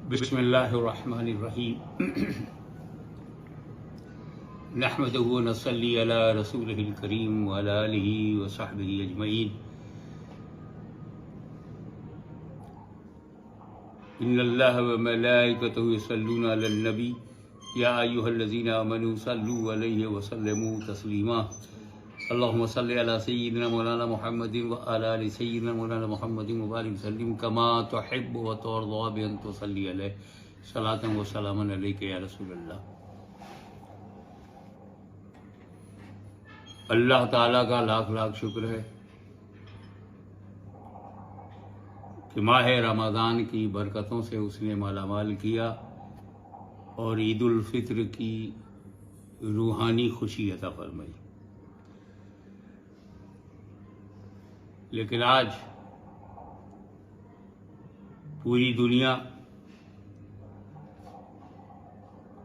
बिस्मिल्लाहिर्रहमानिर्रहीम नहमदुहु व नसल्ली अला रसूलिहिल करीम व अला आलिहि व सहबिहि अजमईन। इन्नल्लाह व मलाइकतहु युसल्लूना अलन नबी या अय्युहल्लज़ीना आमनू सल्लू अलैहि व सल्लिमू तस्लीमा। अल्लाहुम्मा सल्लि अला सय्यिदिना मौलाना मुहम्मदिन व अला आलि सय्यिदिना मौलाना मुहम्मदिन व बारिक वसल्लिम कमा तुहिब्बु व तुरज़ा बि अन तुसल्ली अलैहि सलातन व सलामन अलैका या रसूलल्लाह। अल्लाह ताला का लाख लाख शुक्र है कि माह रमज़ान की बरकतों से उसने मालामाल किया और ईद उल फित्र की रूहानी खुशी अता फरमाई। लेकिन आज पूरी दुनिया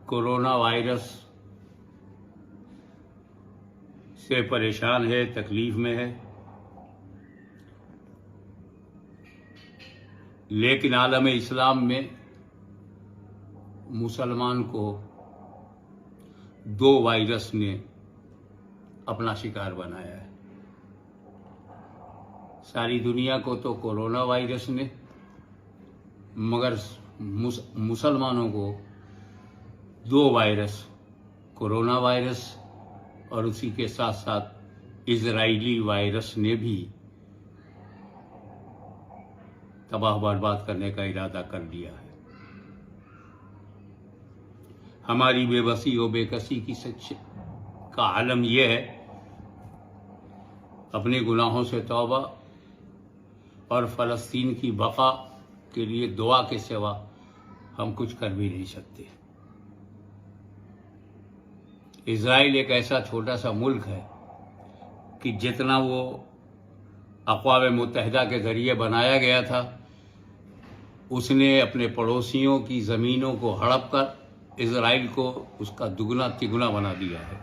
कोरोना वायरस से परेशान है, तकलीफ में है। लेकिन आलम इस्लाम में मुसलमान को दो वायरस ने अपना शिकार बनाया है। सारी दुनिया को तो कोरोना वायरस ने, मगर मुसलमानों को दो वायरस, कोरोना वायरस और उसी के साथ साथ इजराइली वायरस ने भी तबाह बर्बाद करने का इरादा कर लिया है। हमारी बेबसी और बेकसी की सच का आलम यह है, अपने गुनाहों से तौबा और फ़लस्तीन की बका के लिए दुआ के सिवा हम कुछ कर भी नहीं सकते। इज़राइल एक ऐसा छोटा सा मुल्क है कि जितना वो अक़वाम मुत्तहिदा के ज़रिए बनाया गया था, उसने अपने पड़ोसियों की ज़मीनों को हड़प कर इज़राइल को उसका दुगना तिगुना बना दिया है।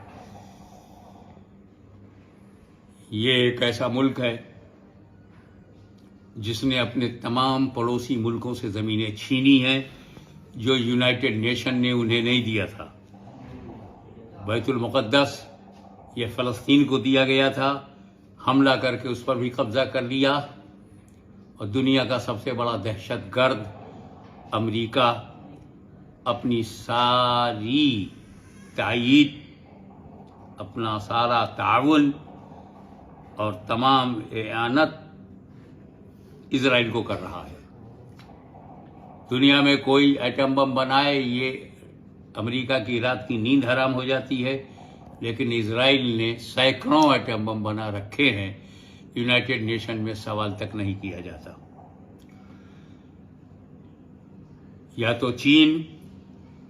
ये एक ऐसा मुल्क है जिसने अपने तमाम पड़ोसी मुल्कों से ज़मीनें छीनी हैं जो यूनाइटेड नेशन ने उन्हें नहीं दिया था। बैतुल मुक़द्दस ये फ़लस्तीन को दिया गया था, हमला करके उस पर भी कब्ज़ा कर लिया और दुनिया का सबसे बड़ा दहशतगर्द अमेरिका अपनी सारी तायीद, अपना सारा ताउन और तमाम एआनत इजराइल को कर रहा है। दुनिया में कोई एटम बम बनाए, ये अमेरिका की रात की नींद हराम हो जाती है, लेकिन इजराइल ने सैकड़ों एटम बम बना रखे हैं, यूनाइटेड नेशन में सवाल तक नहीं किया जाता। या तो चीन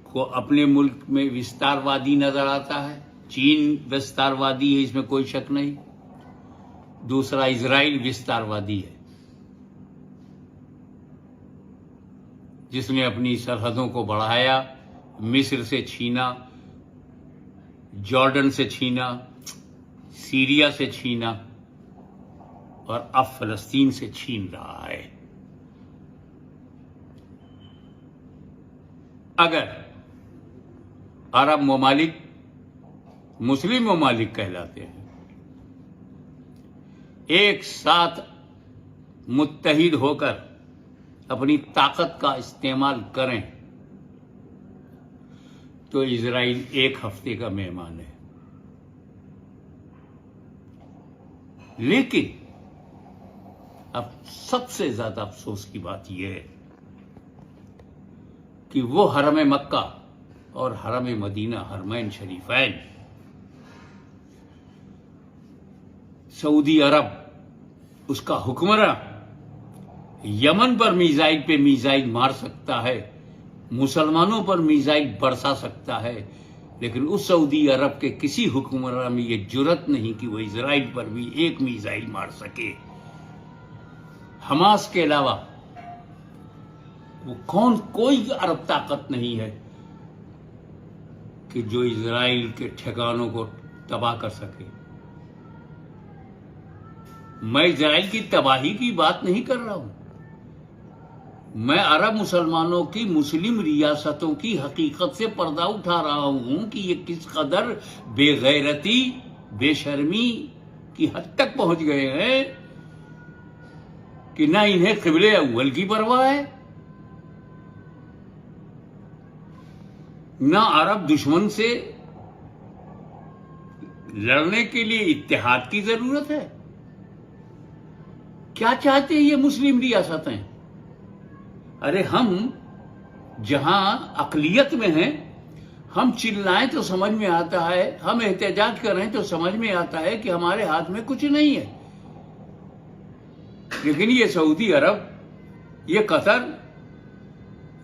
को अपने मुल्क में विस्तारवादी नजर आता है, चीन विस्तारवादी है, इसमें कोई शक नहीं। दूसरा इजराइल विस्तारवादी है, जिसने अपनी सरहदों को बढ़ाया, मिस्र से छीना, जॉर्डन से छीना, सीरिया से छीना और अब फ़लस्तीन से छीन रहा है। अगर अरब ममालिक मुस्लिम ममालिक कहलाते हैं, एक साथ मुत्तहिद होकर अपनी ताकत का इस्तेमाल करें तो इजराइल एक हफ्ते का मेहमान है। लेकिन अब सबसे ज्यादा अफसोस की बात यह है कि वो हरम मक्का और हरम मदीना, हरमैन शरीफैन, सऊदी अरब उसका हुक्मरान यमन पर मिसाइल पे मिसाइल मार सकता है, मुसलमानों पर मिसाइल बरसा सकता है, लेकिन उस सऊदी अरब के किसी हुक्मरान में ये जुर्रत नहीं कि वो इजराइल पर भी एक मिसाइल मार सके। हमास के अलावा वो कोई अरब ताकत नहीं है कि जो इजराइल के ठिकानों को तबाह कर सके। मैं इजराइल की तबाही की बात नहीं कर रहा हूं, मैं अरब मुसलमानों की मुस्लिम रियासतों की हकीकत से पर्दा उठा रहा हूं कि ये किस कदर बेगैरती बेशर्मी की हद तक पहुंच गए हैं कि ना इन्हें क़िबले अव्वल की परवाह है, ना अरब दुश्मन से लड़ने के लिए इत्तेहाद की जरूरत है। क्या चाहते हैं ये मुस्लिम रियासतें? अरे हम जहां अकलियत में हैं, हम चिल्लाएं तो समझ में आता है, हम एहतजाज करें तो समझ में आता है कि हमारे हाथ में कुछ नहीं है। लेकिन ये सऊदी अरब, ये कतर,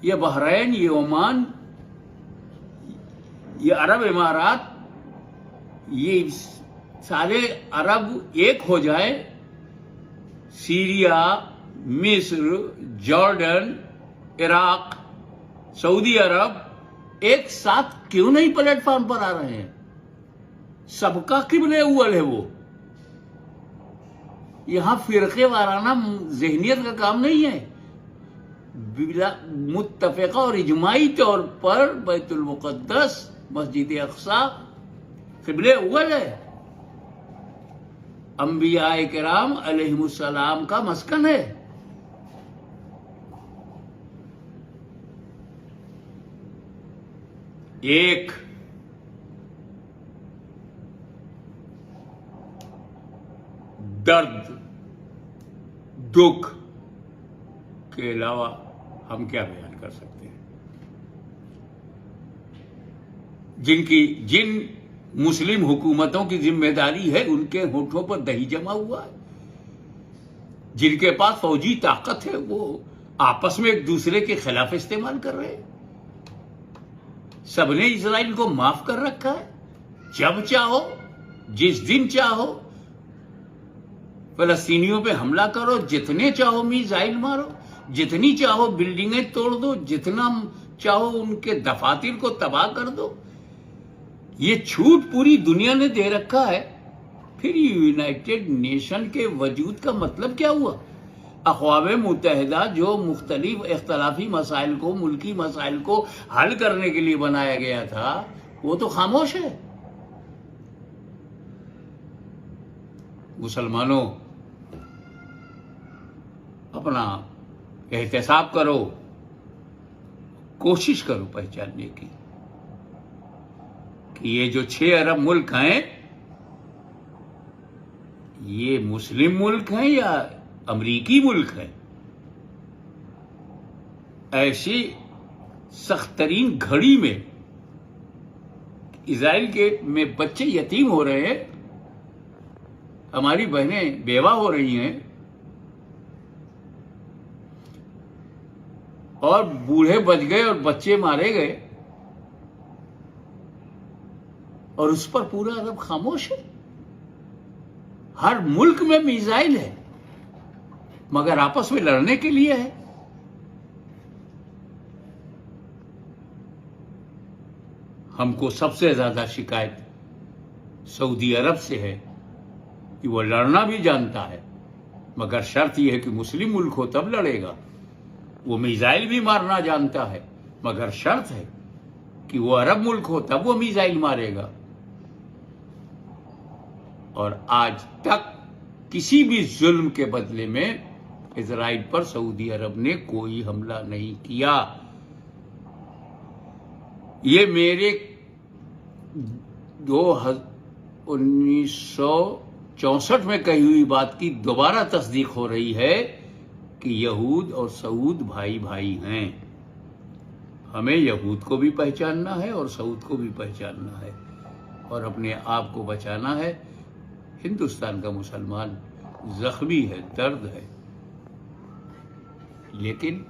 ये बहरैन, ये ओमान, ये अरब इमारात, ये सारे अरब एक हो जाए, सीरिया, मिस्र, जॉर्डन, इराक, सऊदी अरब एक साथ क्यों नहीं प्लेटफॉर्म पर आ रहे हैं? सबका क़िबले अव्वल है वो। यहां फिरके वाराना ज़हनियत का काम नहीं है। मुत्तफ़िक़ा और इजमाई तौर पर बैतुल मुक़द्दस, मस्जिद अक़सा क़िबले अव्वल है, अंबियाए किराम अलैहिमुस्सलाम का मस्कन है। एक दर्द दुख के अलावा हम क्या बयान कर सकते हैं? जिन मुस्लिम हुकूमतों की जिम्मेदारी है, उनके होठों पर दही जमा हुआ है। जिनके पास फौजी ताकत है, वो आपस में एक दूसरे के खिलाफ इस्तेमाल कर रहे हैं। सबने इजराइल को माफ कर रखा है। जब चाहो, जिस दिन चाहो, फलस्तीनियों पे हमला करो, जितने चाहो मिसाइल मारो, जितनी चाहो बिल्डिंगें तोड़ दो, जितना चाहो उनके दफातर को तबाह कर दो। ये छूट पूरी दुनिया ने दे रखा है। फिर यूनाइटेड नेशन के वजूद का मतलब क्या हुआ? अक़वाम मुत्तहिदा जो मुख्तलिफ इख्तलाफी मसाइल को, मुल्की मसाइल को हल करने के लिए बनाया गया था, वो तो खामोश है। मुसलमानों, अपना एहतसाब करो, कोशिश करो पहचानने की कि ये जो 6 अरब मुल्क हैं, ये मुस्लिम मुल्क हैं या अमरीकी मुल्क हैं। ऐसी सख्त तरीन घड़ी में इजराइल के में बच्चे यतीम हो रहे हैं, हमारी बहनें बेवा हो रही हैं, और बूढ़े बच गए और बच्चे मारे गए, और उस पर पूरा अरब खामोश है। हर मुल्क में मिसाइल है, मगर आपस में लड़ने के लिए है। हमको सबसे ज्यादा शिकायत सऊदी अरब से है कि वो लड़ना भी जानता है, मगर शर्त यह है कि मुस्लिम मुल्क हो तब लड़ेगा। वो मिसाइल भी मारना जानता है, मगर शर्त है कि वो अरब मुल्क हो तब वो मिसाइल मारेगा। और आज तक किसी भी जुल्म के बदले में इजराइल पर सऊदी अरब ने कोई हमला नहीं किया। ये मेरे 1964 में कही हुई बात की दोबारा तस्दीक हो रही है कि यहूद और सऊद भाई भाई हैं। हमें यहूद को भी पहचानना है और सऊद को भी पहचानना है, और अपने आप को बचाना है। हिंदुस्तान का मुसलमान जख्मी है, दर्द है, लेकिन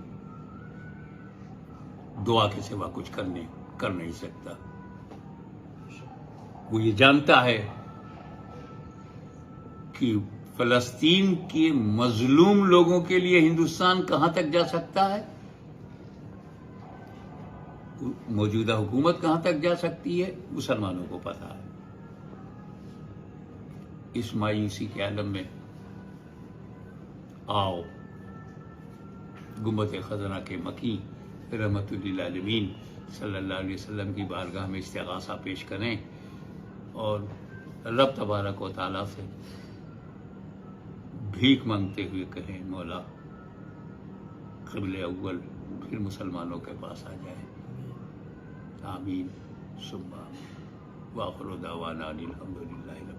दुआ के सिवा कुछ कर नहीं सकता। वो ये जानता है कि फलस्तीन के मजलूम लोगों के लिए हिंदुस्तान कहां तक जा सकता है, मौजूदा हुकूमत कहां तक जा सकती है, मुसलमानों को पता है। इस मायूसी के आलम में आओ गुम्बद खजना के मकी रहमतुल्लिल आलमीन सल्लल्लाहु अलैहि वसल्लम की बारगाह में इस्तिग़ासा पेश करें और रब तबारक व तआला से भीख मांगते हुए कहें, मौला क़िबले अव्वल फिर मुसलमानों के पास आ जाए। आमीन सुम्मा आमीन। व आखिरु दावाना अनिल हम्दुलिल्लाहि।